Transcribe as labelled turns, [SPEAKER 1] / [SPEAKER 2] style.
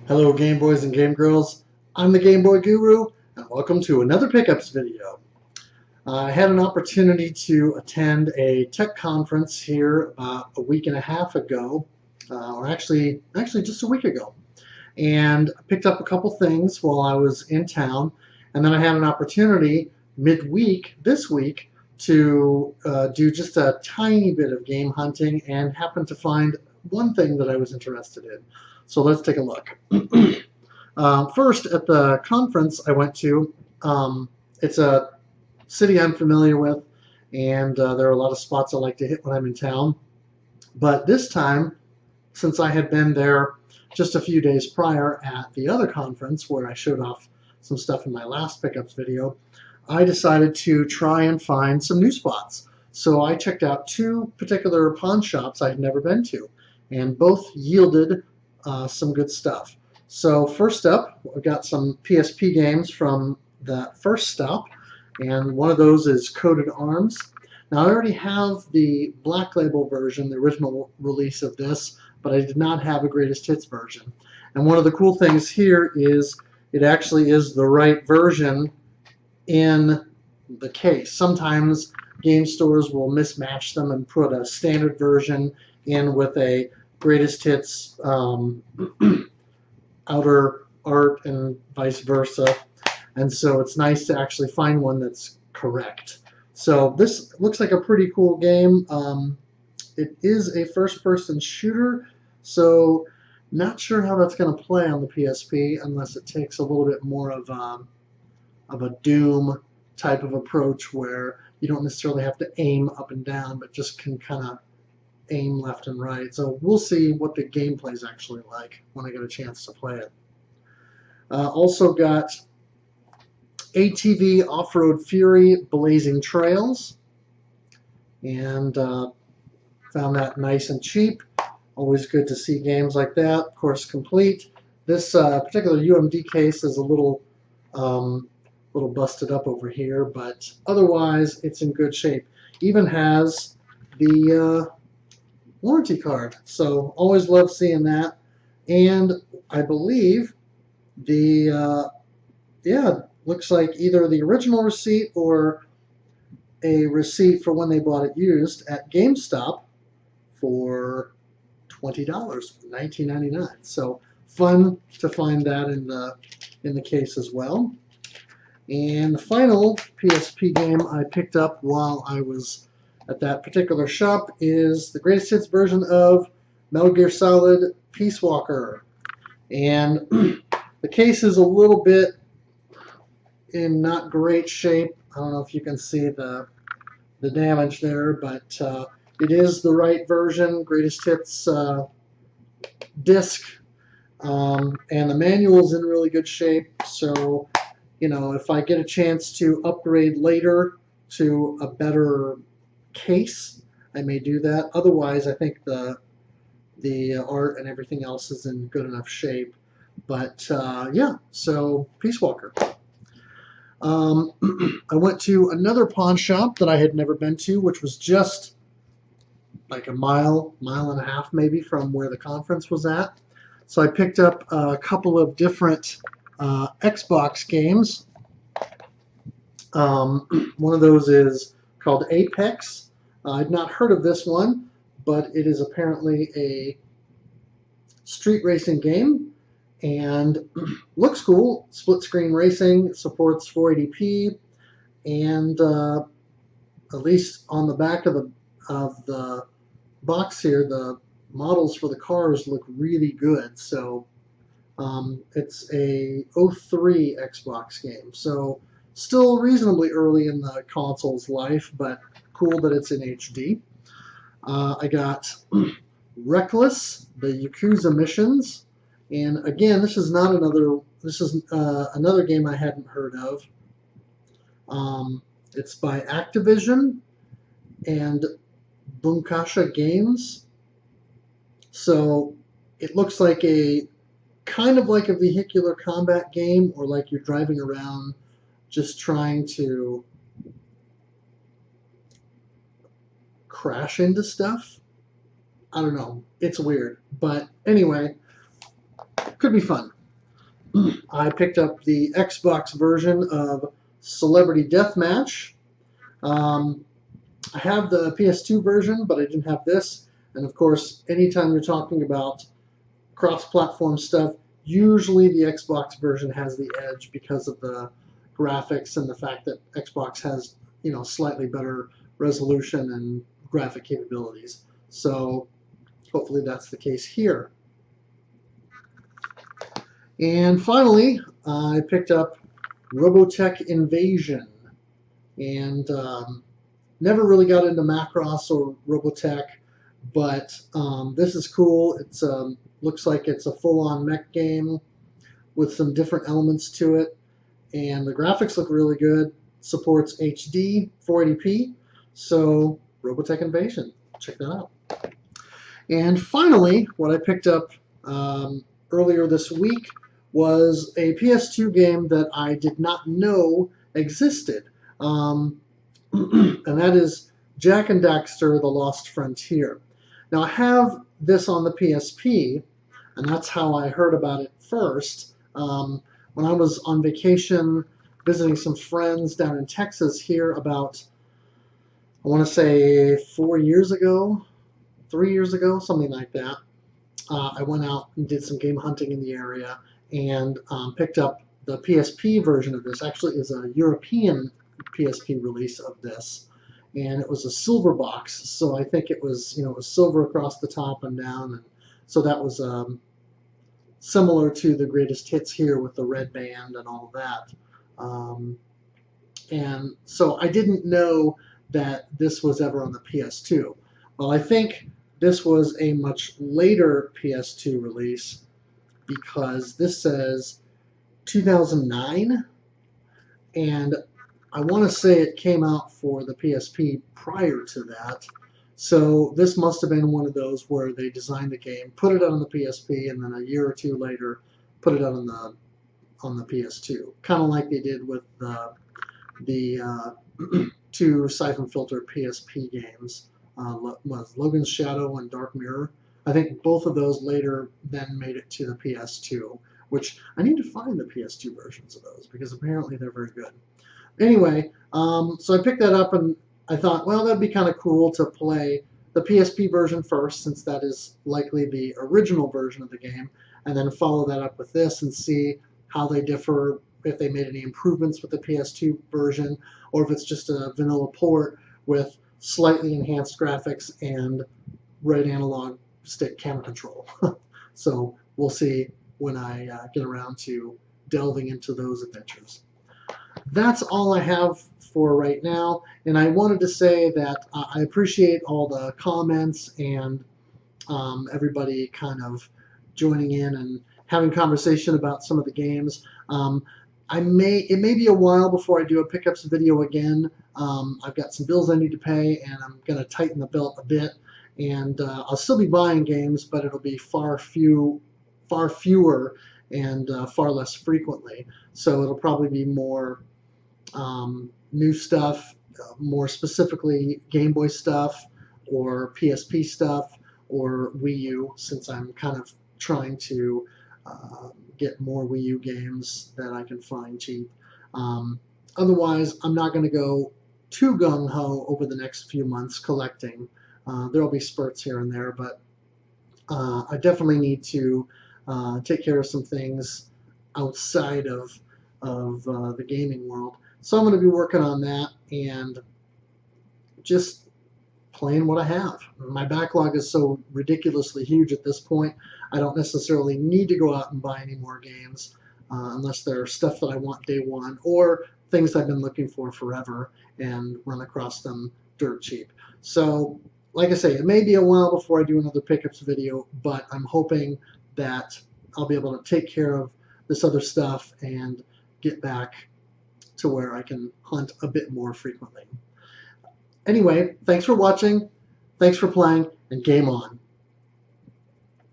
[SPEAKER 1] Hello Game Boys and Game Girls, I'm the Game Boy Guru, and welcome to another pickups video. I had an opportunity to attend a tech conference here about a week and a half ago, or actually just a week ago, and I picked up a couple things while I was in town, and then I had an opportunity midweek this week to do just a tiny bit of game hunting and happened to find one thing that I was interested in. So let's take a look. First, at the conference I went to, it's a city I'm familiar with, and there are a lot of spots I like to hit when I'm in town. But this time, since I had been there just a few days prior at the other conference where I showed off some stuff in my last pickups video, I decided to try and find some new spots. So I checked out two particular pawn shops I had never been to, and both yielded some good stuff. So first up, I've got some PSP games from that first stop, and one of those is Coated Arms. Now I already have the Black Label version, the original release of this, but I did not have a Greatest Hits version. And one of the cool things here is it actually is the right version in the case. Sometimes game stores will mismatch them and put a standard version in with a Greatest Hits outer art and vice versa, and so it's nice to actually find one that's correct. So this looks like a pretty cool game. It is a first-person shooter, so not sure how that's going to play on the PSP unless it takes a little bit more of a Doom type of approach where you don't necessarily have to aim up and down, but just can kind of aim left and right. So we'll see what the gameplay is actually like when I get a chance to play it. Also got ATV Off-Road Fury Blazing Trails, and found that nice and cheap. Always good to see games like that. Of course, complete. This particular UMD case is a little busted up over here, but otherwise it's in good shape. Even has the warranty card, so always love seeing that. And I believe the looks like either the original receipt or a receipt for when they bought it used at GameStop for $20, $19.99. So fun to find that in the case as well. And the final PSP game I picked up while I was at that particular shop is the Greatest Hits version of Metal Gear Solid Peace Walker. And the case is a little bit in not great shape. I don't know if you can see the damage there, but it is the right version, Greatest Hits disc, and the manual's in really good shape. So, you know, if I get a chance to upgrade later to a better case, I may do that. Otherwise, I think the art and everything else is in good enough shape. But yeah, so Peace Walker. I went to another pawn shop that I had never been to, which was just like a mile and a half maybe from where the conference was at. So I picked up a couple of different Xbox games. One of those is called Apex. I'd not heard of this one, but it is apparently a street racing game and looks cool. Split screen racing, supports 480p, and at least on the back of the box here, the models for the cars look really good. So it's a 03 Xbox game, so still reasonably early in the console's life, but cool that it's in HD. I got Reckless, the Yakuza missions, and again, this is another game I hadn't heard of. It's by Activision and Bunkasha Games. So it looks like kind of like a vehicular combat game, or like you're driving around just trying to crash into stuff. I don't know. It's weird. But anyway, could be fun. I picked up the Xbox version of Celebrity Deathmatch. I have the PS2 version, but I didn't have this. And of course, anytime you're talking about cross-platform stuff, usually the Xbox version has the edge because of the graphics and the fact that Xbox has, slightly better resolution and graphic capabilities. So hopefully that's the case here. And finally, I picked up Robotech Invasion, and never really got into Macross or Robotech, but this is cool. It's looks like it's a full-on mech game with some different elements to it, and the graphics look really good. Supports HD 480p, so Robotech Invasion, check that out. And finally, what I picked up earlier this week was a PS2 game that I did not know existed, and that is Jak and Daxter: The Lost Frontier. Now, I have this on the PSP, and that's how I heard about it first. When I was on vacation visiting some friends down in Texas here about, I want to say 4 years ago, 3 years ago, something like that. I went out and did some game hunting in the area and picked up the PSP version of this. Actually, is a European PSP release of this, and it was a silver box. So I think it was, it was silver across the top and down, and so that was similar to the greatest hits here with the red band and all of that. And so I didn't know that this was ever on the PS2. Well, I think this was a much later PS2 release because this says 2009, and I want to say it came out for the PSP prior to that. So this must have been one of those where they designed the game, put it out on the PSP, and then a year or two later put it out on the PS2, kind of like they did with the two Siphon Filter PSP games, Logan's Shadow and Dark Mirror. I think both of those later then made it to the PS2, which I need to find the PS2 versions of those because apparently they're very good. Anyway, so I picked that up and I thought, well, that'd be kind of cool to play the PSP version first, since that is likely the original version of the game, and then follow that up with this and see how they differ, if they made any improvements with the PS2 version, or if it's just a vanilla port with slightly enhanced graphics and red analog stick camera control. So we'll see when I get around to delving into those adventures. That's all I have for right now, and I wanted to say that I appreciate all the comments and everybody kind of joining in and having conversation about some of the games. It may be a while before I do a pickups video again. I've got some bills I need to pay, and I'm going to tighten the belt a bit. And I'll still be buying games, but it'll be far fewer and far less frequently. So it'll probably be more new stuff, more specifically Game Boy stuff, or PSP stuff, or Wii U, since I'm kind of trying to get more Wii U games that I can find cheap. Otherwise, I'm not going to go too gung-ho over the next few months collecting. There'll be spurts here and there, but I definitely need to take care of some things outside of the gaming world. So I'm going to be working on that and just playing what I have. My backlog is so ridiculously huge at this point, I don't necessarily need to go out and buy any more games unless they're stuff that I want day one or things I've been looking for forever and run across them dirt cheap. So, like I say, it may be a while before I do another pickups video, but I'm hoping that I'll be able to take care of this other stuff and get back to where I can hunt a bit more frequently. Anyway, thanks for watching, thanks for playing, and game on.